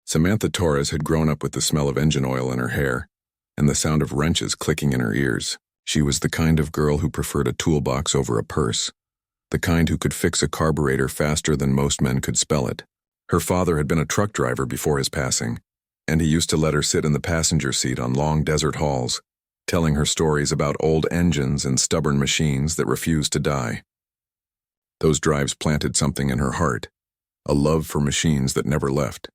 Samantha Torres had grown up with the smell of engine oil in her hair and the sound of wrenches clicking in her ears. She was the kind of girl who preferred a toolbox over a purse, the kind who could fix a carburetor faster than most men could spell it. Her father had been a truck driver before his passing, and he used to let her sit in the passenger seat on long desert hauls, telling her stories about old engines and stubborn machines that refused to die. Those drives planted something in her heart, a love for machines that never left.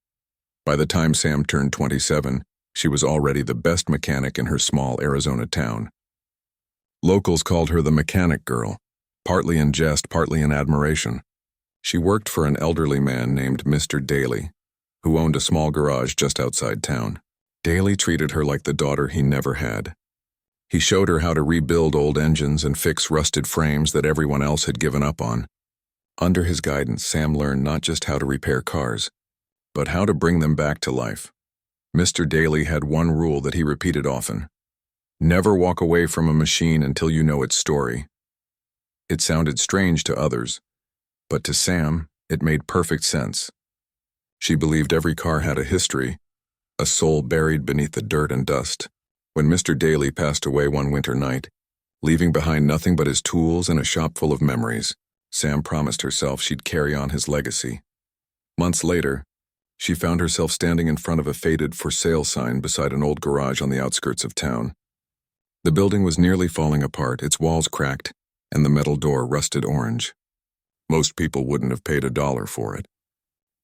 By the time Sam turned 27, she was already the best mechanic in her small Arizona town. Locals called her the mechanic girl, partly in jest, partly in admiration. She worked for an elderly man named Mr. Daly, who owned a small garage just outside town. Daly treated her like the daughter he never had. He showed her how to rebuild old engines and fix rusted frames that everyone else had given up on. Under his guidance, Sam learned not just how to repair cars, but how to bring them back to life. Mr. Daly had one rule that he repeated often: never walk away from a machine until you know its story. It sounded strange to others, but to Sam, it made perfect sense. She believed every car had a history, a soul buried beneath the dirt and dust. When Mr. Daly passed away one winter night, leaving behind nothing but his tools and a shop full of memories, Sam promised herself she'd carry on his legacy. Months later, she found herself standing in front of a faded for sale sign beside an old garage on the outskirts of town. The building was nearly falling apart, its walls cracked, and the metal door rusted orange. Most people wouldn't have paid $1 for it.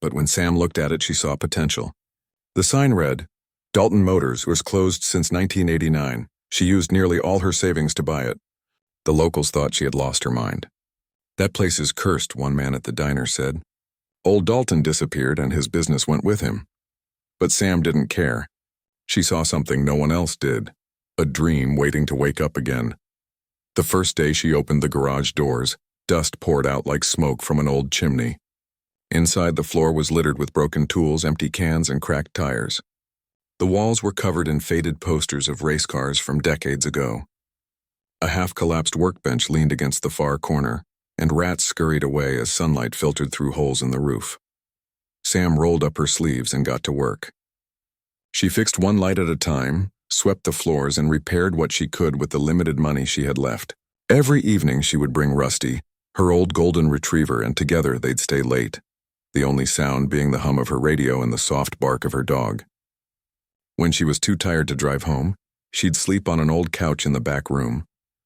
But when Sam looked at it, she saw potential. The sign read, Dalton Motors was closed since 1989. She used nearly all her savings to buy it. The locals thought she had lost her mind. That place is cursed, one man at the diner said. Old Dalton disappeared and his business went with him. But Sam didn't care. She saw something no one else did, a dream waiting to wake up again. The first day she opened the garage doors, dust poured out like smoke from an old chimney. Inside, the floor was littered with broken tools, empty cans, and cracked tires. The walls were covered in faded posters of race cars from decades ago. A half-collapsed workbench leaned against the far corner, and rats scurried away as sunlight filtered through holes in the roof. Sam rolled up her sleeves and got to work. She fixed one light at a time, swept the floors, and repaired what she could with the limited money she had left. Every evening she would bring Rusty, her old golden retriever, and together they'd stay late, the only sound being the hum of her radio and the soft bark of her dog. When she was too tired to drive home, she'd sleep on an old couch in the back room,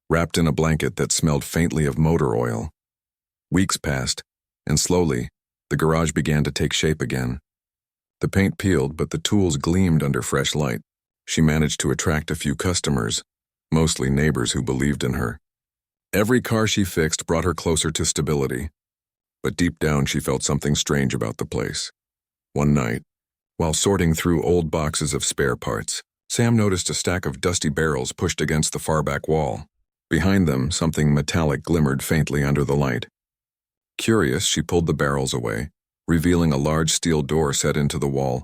wrapped in a blanket that smelled faintly of motor oil. Weeks passed, and slowly, the garage began to take shape again. The paint peeled, but the tools gleamed under fresh light. She managed to attract a few customers, mostly neighbors who believed in her. Every car she fixed brought her closer to stability, but deep down she felt something strange about the place. One night, while sorting through old boxes of spare parts, Sam noticed a stack of dusty barrels pushed against the far back wall. Behind them, something metallic glimmered faintly under the light. Curious, she pulled the barrels away, revealing a large steel door set into the wall.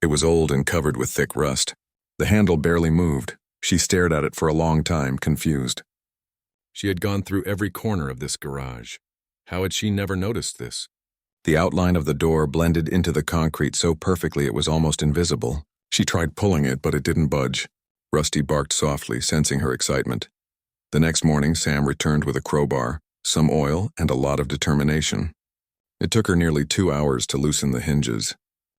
It was old and covered with thick rust. The handle barely moved. She stared at it for a long time, confused. She had gone through every corner of this garage. How had she never noticed this? The outline of the door blended into the concrete so perfectly it was almost invisible. She tried pulling it, but it didn't budge. Rusty barked softly, sensing her excitement. The next morning, Sam returned with a crowbar, some oil, and a lot of determination. It took her nearly 2 hours to loosen the hinges.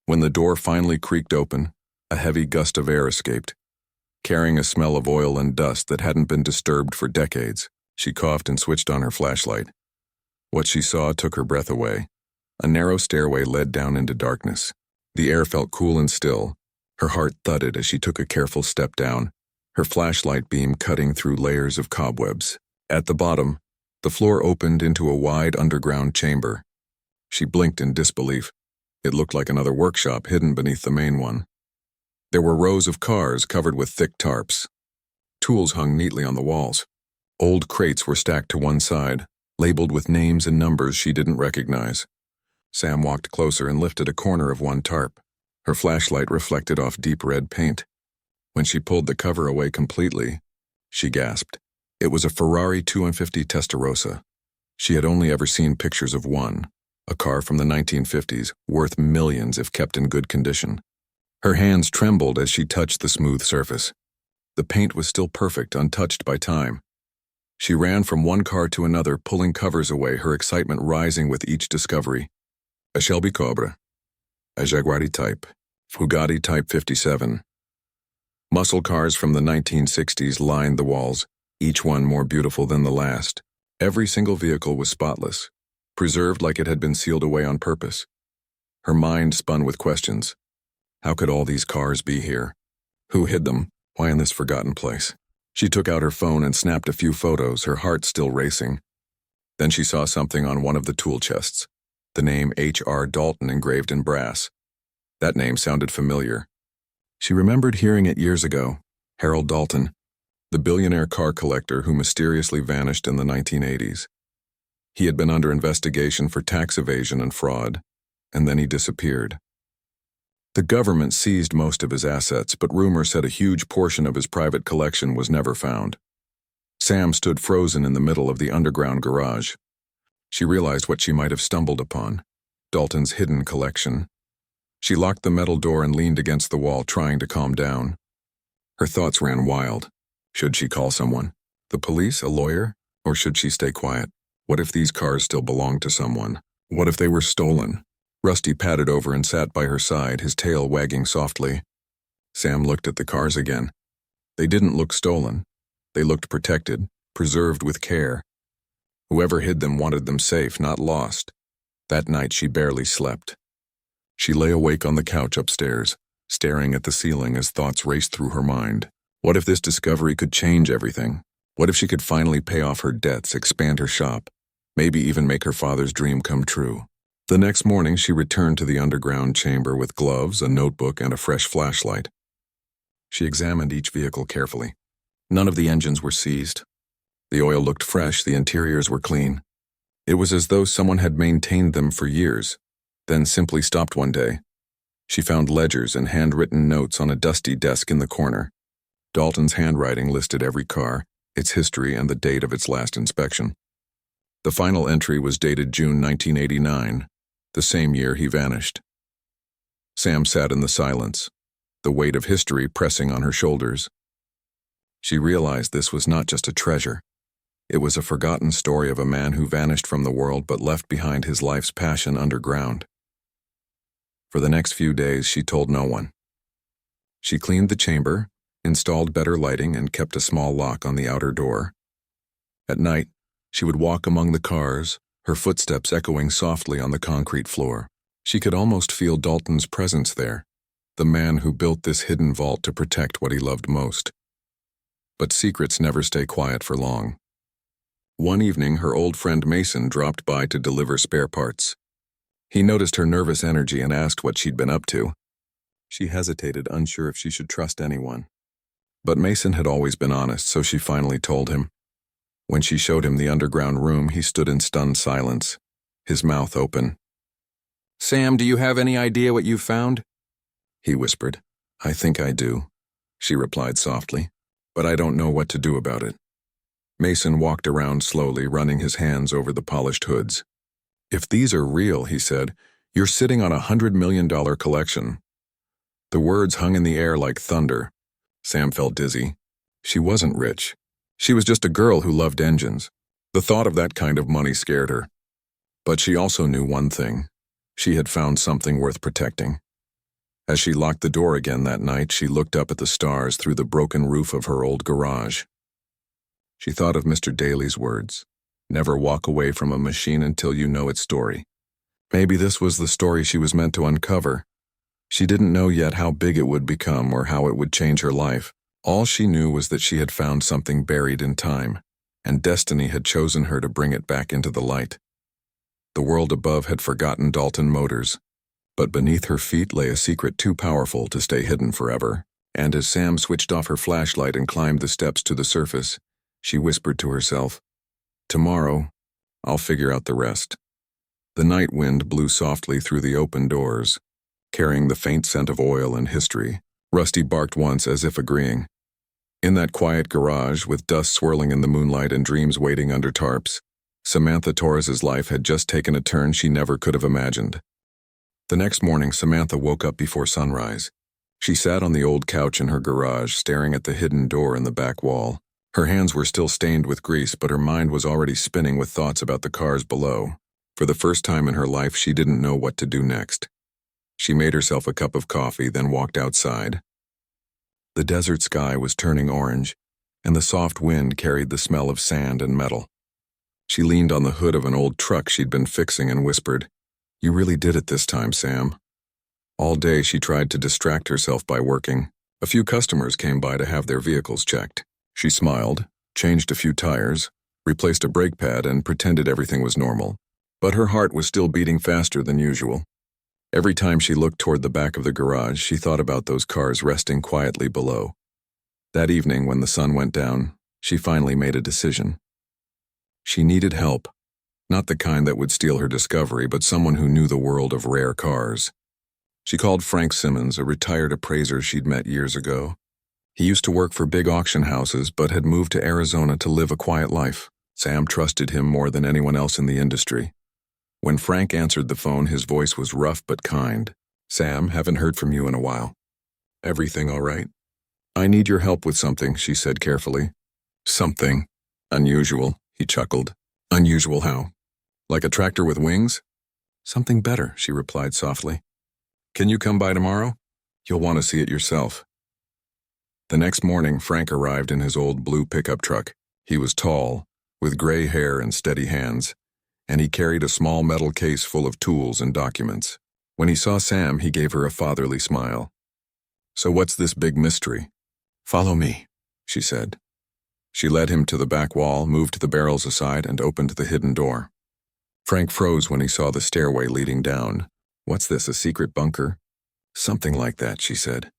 When the door finally creaked open, a heavy gust of air escaped, carrying a smell of oil and dust that hadn't been disturbed for decades. She coughed and switched on her flashlight. What she saw took her breath away. A narrow stairway led down into darkness. The air felt cool and still. Her heart thudded as she took a careful step down, her flashlight beam cutting through layers of cobwebs. At the bottom, the floor opened into a wide underground chamber. She blinked in disbelief. It looked like another workshop hidden beneath the main one. There were rows of cars covered with thick tarps. Tools hung neatly on the walls. Old crates were stacked to one side, labeled with names and numbers she didn't recognize. Sam walked closer and lifted a corner of one tarp. Her flashlight reflected off deep red paint. When she pulled the cover away completely, she gasped. It was a Ferrari 250 Testarossa. She had only ever seen pictures of one, a car from the 1950s, worth millions if kept in good condition. Her hands trembled as she touched the smooth surface. The paint was still perfect, untouched by time. She ran from one car to another, pulling covers away, her excitement rising with each discovery. A Shelby Cobra, a Jaguar Type, Bugatti Type 57. Muscle cars from the 1960s lined the walls, each one more beautiful than the last. Every single vehicle was spotless, preserved like it had been sealed away on purpose. Her mind spun with questions. How could all these cars be here? Who hid them? Why in this forgotten place? She took out her phone and snapped a few photos, her heart still racing. Then she saw something on one of the tool chests. The name H.R. Dalton engraved in brass. That name sounded familiar. She remembered hearing it years ago. Harold Dalton, the billionaire car collector who mysteriously vanished in the 1980s. He had been under investigation for tax evasion and fraud, and then he disappeared. The government seized most of his assets, but rumor said a huge portion of his private collection was never found. Sam stood frozen in the middle of the underground garage. She realized what she might have stumbled upon: Dalton's hidden collection. She locked the metal door and leaned against the wall, trying to calm down. Her thoughts ran wild. Should she call someone? The police? A lawyer? Or should she stay quiet? What if these cars still belonged to someone? What if they were stolen? Rusty padded over and sat by her side, his tail wagging softly. Sam looked at the cars again. They didn't look stolen. They looked protected, preserved with care. Whoever hid them wanted them safe, not lost. That night she barely slept. She lay awake on the couch upstairs, staring at the ceiling as thoughts raced through her mind. What if this discovery could change everything? What if she could finally pay off her debts, expand her shop, maybe even make her father's dream come true? The next morning, she returned to the underground chamber with gloves, a notebook, and a fresh flashlight. She examined each vehicle carefully. None of the engines were seized. The oil looked fresh, the interiors were clean. It was as though someone had maintained them for years, then simply stopped one day. She found ledgers and handwritten notes on a dusty desk in the corner. Dalton's handwriting listed every car, its history, and the date of its last inspection. The final entry was dated June 1989. The same year he vanished. Sam sat in the silence, the weight of history pressing on her shoulders. She realized this was not just a treasure. It was a forgotten story of a man who vanished from the world but left behind his life's passion underground. For the next few days, she told no one. She cleaned the chamber, installed better lighting, and kept a small lock on the outer door. At night, she would walk among the cars, her footsteps echoing softly on the concrete floor. She could almost feel Dalton's presence there, the man who built this hidden vault to protect what he loved most. But secrets never stay quiet for long. One evening, her old friend Mason dropped by to deliver spare parts. He noticed her nervous energy and asked what she'd been up to. She hesitated, unsure if she should trust anyone. But Mason had always been honest, so she finally told him. When she showed him the underground room, he stood in stunned silence, his mouth open. "Sam, do you have any idea what you've found?" He whispered. "I think I do," she replied softly, "but I don't know what to do about it." Mason walked around slowly, running his hands over the polished hoods. "If these are real," he said, "you're sitting on $100 million collection." The words hung in the air like thunder. Sam felt dizzy. She wasn't rich. She was just a girl who loved engines. The thought of that kind of money scared her. But she also knew one thing. She had found something worth protecting. As she locked the door again that night, she looked up at the stars through the broken roof of her old garage. She thought of Mr. Daly's words. Never walk away from a machine until you know its story. Maybe this was the story she was meant to uncover. She didn't know yet how big it would become or how it would change her life. All she knew was that she had found something buried in time, and destiny had chosen her to bring it back into the light. The world above had forgotten Dalton Motors, but beneath her feet lay a secret too powerful to stay hidden forever. And as Sam switched off her flashlight and climbed the steps to the surface, she whispered to herself, "Tomorrow, I'll figure out the rest." The night wind blew softly through the open doors, carrying the faint scent of oil and history. Rusty barked once as if agreeing. In that quiet garage, with dust swirling in the moonlight and dreams waiting under tarps, Samantha Torres's life had just taken a turn she never could have imagined. The next morning, Samantha woke up before sunrise. She sat on the old couch in her garage, staring at the hidden door in the back wall. Her hands were still stained with grease, but her mind was already spinning with thoughts about the cars below. For the first time in her life, she didn't know what to do next. She made herself a cup of coffee, then walked outside. The desert sky was turning orange, and the soft wind carried the smell of sand and metal. She leaned on the hood of an old truck she'd been fixing and whispered, "You really did it this time, Sam." All day she tried to distract herself by working. A few customers came by to have their vehicles checked. She smiled, changed a few tires, replaced a brake pad, and pretended everything was normal. But her heart was still beating faster than usual. Every time she looked toward the back of the garage, she thought about those cars resting quietly below. That evening, when the sun went down, she finally made a decision. She needed help. Not the kind that would steal her discovery, but someone who knew the world of rare cars. She called Frank Simmons, a retired appraiser she'd met years ago. He used to work for big auction houses, but had moved to Arizona to live a quiet life. Sam trusted him more than anyone else in the industry. When Frank answered the phone, his voice was rough but kind. "Sam, haven't heard from you in a while. Everything all right?" "I need your help with something," she said carefully. "Something? Unusual," he chuckled. "Unusual how? Like a tractor with wings?" "Something better," she replied softly. "Can you come by tomorrow? You'll want to see it yourself." The next morning, Frank arrived in his old blue pickup truck. He was tall, with gray hair and steady hands, and he carried a small metal case full of tools and documents. When he saw Sam, he gave her a fatherly smile. "So what's this big mystery?" "Follow me," she said. She led him to the back wall, moved the barrels aside, and opened the hidden door. Frank froze when he saw the stairway leading down. "What's this, a secret bunker?" "Something like that," she said.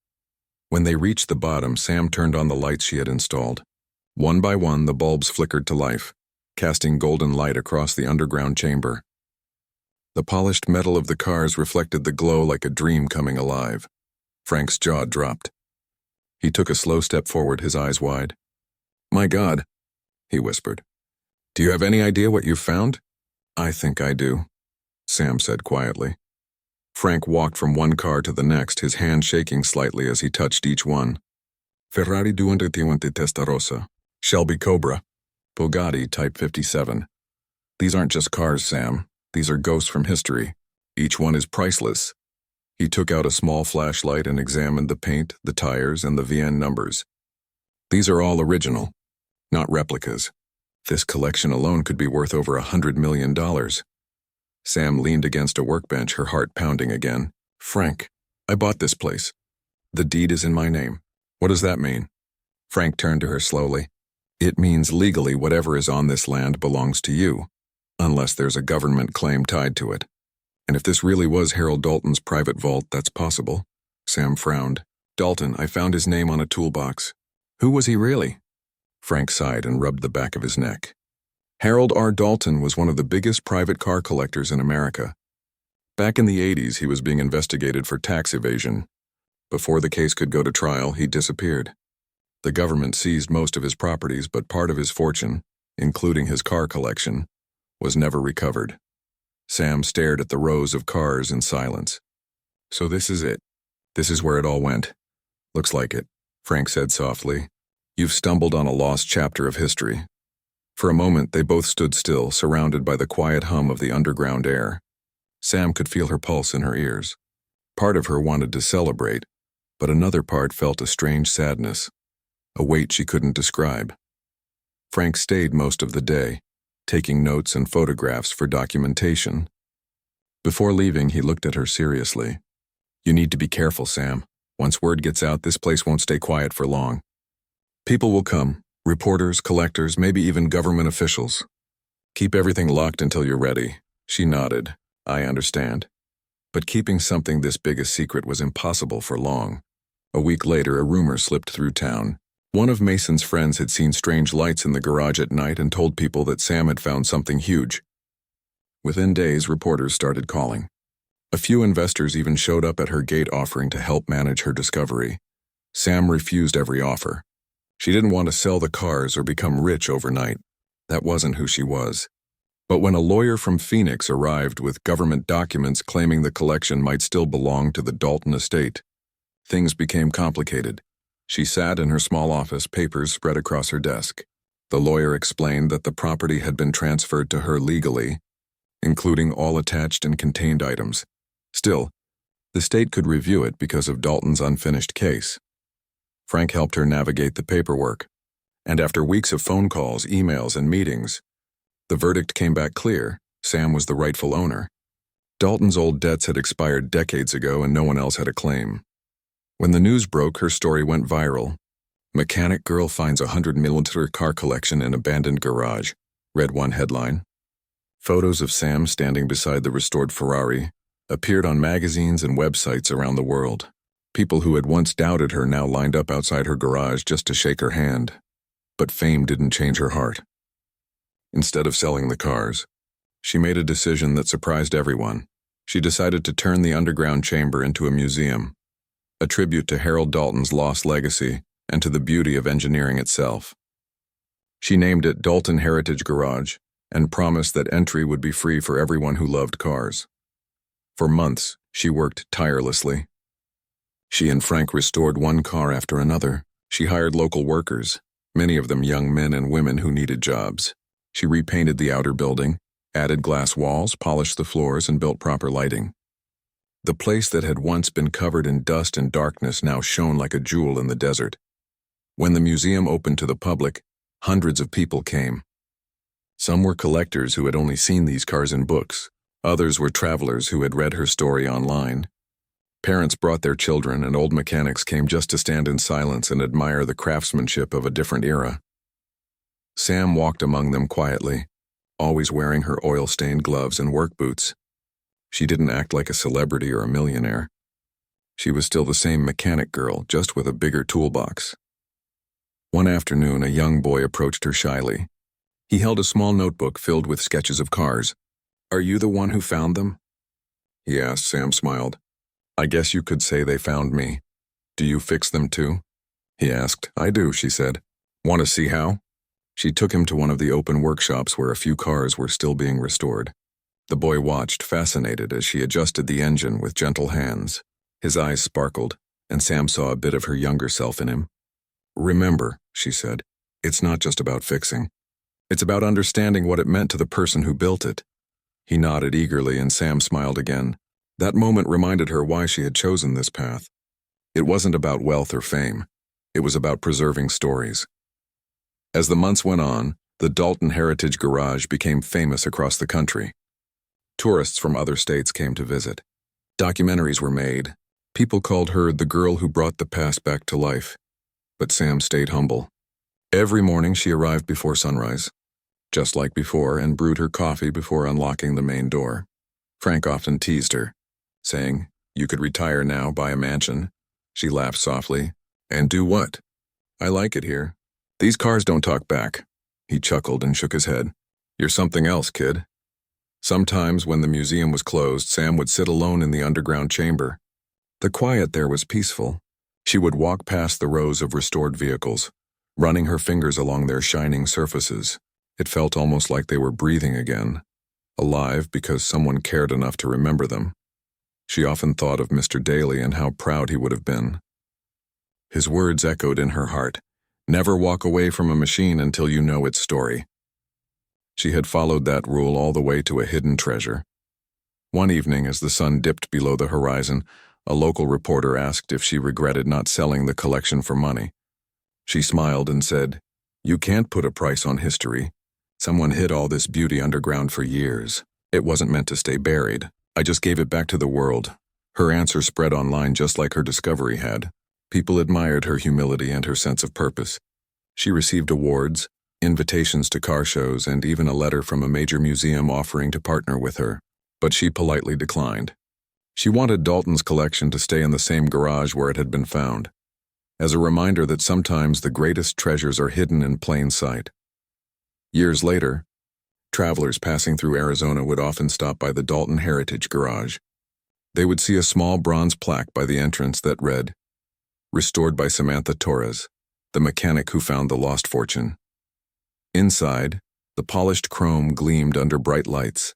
When they reached the bottom, Sam turned on the lights she had installed. One by one, the bulbs flickered to life, casting golden light across the underground chamber. The polished metal of the cars reflected the glow like a dream coming alive. Frank's jaw dropped. He took a slow step forward, his eyes wide. "My God," he whispered. "Do you have any idea what you've found?" "I think I do," Sam said quietly. Frank walked from one car to the next, his hand shaking slightly as he touched each one. Ferrari 250 Testarossa, Shelby Cobra, Bugatti Type 57. "These aren't just cars, Sam. These are ghosts from history. Each one is priceless." He took out a small flashlight and examined the paint, the tires, and the VN numbers. "These are all original, not replicas. This collection alone could be worth over $100 million. Sam leaned against a workbench, her heart pounding again. "Frank, I bought this place. The deed is in my name." "What does that mean?" Frank turned to her slowly. "It means legally whatever is on this land belongs to you, unless there's a government claim tied to it. And if this really was Harold Dalton's private vault, that's possible." Sam frowned. "Dalton, I found his name on a toolbox." "Who was he really?" Frank sighed and rubbed the back of his neck. Harold R. Dalton was one of the biggest private car collectors in America. Back in the 80s, he was being investigated for tax evasion. Before the case could go to trial, he disappeared. The government seized most of his properties, but part of his fortune, including his car collection, was never recovered. Sam stared at the rows of cars in silence. "So this is it. This is where it all went." "Looks like it," Frank said softly. "You've stumbled on a lost chapter of history." For a moment, they both stood still, surrounded by the quiet hum of the underground air. Sam could feel her pulse in her ears. Part of her wanted to celebrate, but another part felt a strange sadness, a weight she couldn't describe. Frank stayed most of the day, taking notes and photographs for documentation. Before leaving, he looked at her seriously. "You need to be careful, Sam. Once word gets out, this place won't stay quiet for long. People will come. Reporters, collectors, maybe even government officials. Keep everything locked until you're ready." She nodded. "I understand." But keeping something this big a secret was impossible for long. A week later, a rumor slipped through town. One of Mason's friends had seen strange lights in the garage at night and told people that Sam had found something huge. Within days, reporters started calling. A few investors even showed up at her gate offering to help manage her discovery. Sam refused every offer. She didn't want to sell the cars or become rich overnight. That wasn't who she was. But when a lawyer from Phoenix arrived with government documents claiming the collection might still belong to the Dalton estate, things became complicated. She sat in her small office, papers spread across her desk. The lawyer explained that the property had been transferred to her legally, including all attached and contained items. Still, the state could review it because of Dalton's unfinished case. Frank helped her navigate the paperwork, and after weeks of phone calls, emails, and meetings, the verdict came back clear. Sam was the rightful owner. Dalton's old debts had expired decades ago and no one else had a claim. When the news broke, her story went viral. "Mechanic girl finds a 100mm car collection in abandoned garage," read one headline. Photos of Sam standing beside the restored Ferrari appeared on magazines and websites around the world. People who had once doubted her now lined up outside her garage just to shake her hand. But fame didn't change her heart. Instead of selling the cars, she made a decision that surprised everyone. She decided to turn the underground chamber into a museum, a tribute to Harold Dalton's lost legacy and to the beauty of engineering itself. She named it Dalton Heritage Garage and promised that entry would be free for everyone who loved cars. For months, she worked tirelessly. She and Frank restored one car after another. She hired local workers, many of them young men and women who needed jobs. She repainted the outer building, added glass walls, polished the floors, and built proper lighting. The place that had once been covered in dust and darkness now shone like a jewel in the desert. When the museum opened to the public, hundreds of people came. Some were collectors who had only seen these cars in books. Others were travelers who had read her story online. Parents brought their children, and old mechanics came just to stand in silence and admire the craftsmanship of a different era. Sam walked among them quietly, always wearing her oil-stained gloves and work boots. She didn't act like a celebrity or a millionaire. She was still the same mechanic girl, just with a bigger toolbox. One afternoon, a young boy approached her shyly. He held a small notebook filled with sketches of cars. "Are you the one who found them?" he asked. Sam smiled. "I guess you could say they found me. Do you fix them too?" he asked. "I do," she said. "Want to see how?" She took him to one of the open workshops where a few cars were still being restored. The boy watched, fascinated, as she adjusted the engine with gentle hands. His eyes sparkled, and Sam saw a bit of her younger self in him. "Remember," she said, "it's not just about fixing. It's about understanding what it meant to the person who built it." He nodded eagerly, and Sam smiled again. That moment reminded her why she had chosen this path. It wasn't about wealth or fame. It was about preserving stories. As the months went on, the Dalton Heritage Garage became famous across the country. Tourists from other states came to visit. Documentaries were made. People called her the girl who brought the past back to life. But Sam stayed humble. Every morning she arrived before sunrise, just like before, and brewed her coffee before unlocking the main door. Frank often teased her, saying, "You could retire now, buy a mansion." She laughed softly. "And do what? I like it here. These cars don't talk back." He chuckled and shook his head. "You're something else, kid." Sometimes when the museum was closed, Sam would sit alone in the underground chamber. The quiet there was peaceful. She would walk past the rows of restored vehicles, running her fingers along their shining surfaces. It felt almost like they were breathing again, alive because someone cared enough to remember them. She often thought of Mr. Daly and how proud he would have been. His words echoed in her heart. "Never walk away from a machine until you know its story." She had followed that rule all the way to a hidden treasure. One evening, as the sun dipped below the horizon, a local reporter asked if she regretted not selling the collection for money. She smiled and said, "You can't put a price on history. Someone hid all this beauty underground for years. It wasn't meant to stay buried. I just gave it back to the world." Her answer spread online just like her discovery had. People admired her humility and her sense of purpose. She received awards, invitations to car shows, and even a letter from a major museum offering to partner with her. But she politely declined. She wanted Dalton's collection to stay in the same garage where it had been found, as a reminder that sometimes the greatest treasures are hidden in plain sight. Years later, travelers passing through Arizona would often stop by the Dalton Heritage Garage. They would see a small bronze plaque by the entrance that read, "Restored by Samantha Torres, the mechanic who found the lost fortune." Inside, The polished chrome gleamed under bright lights,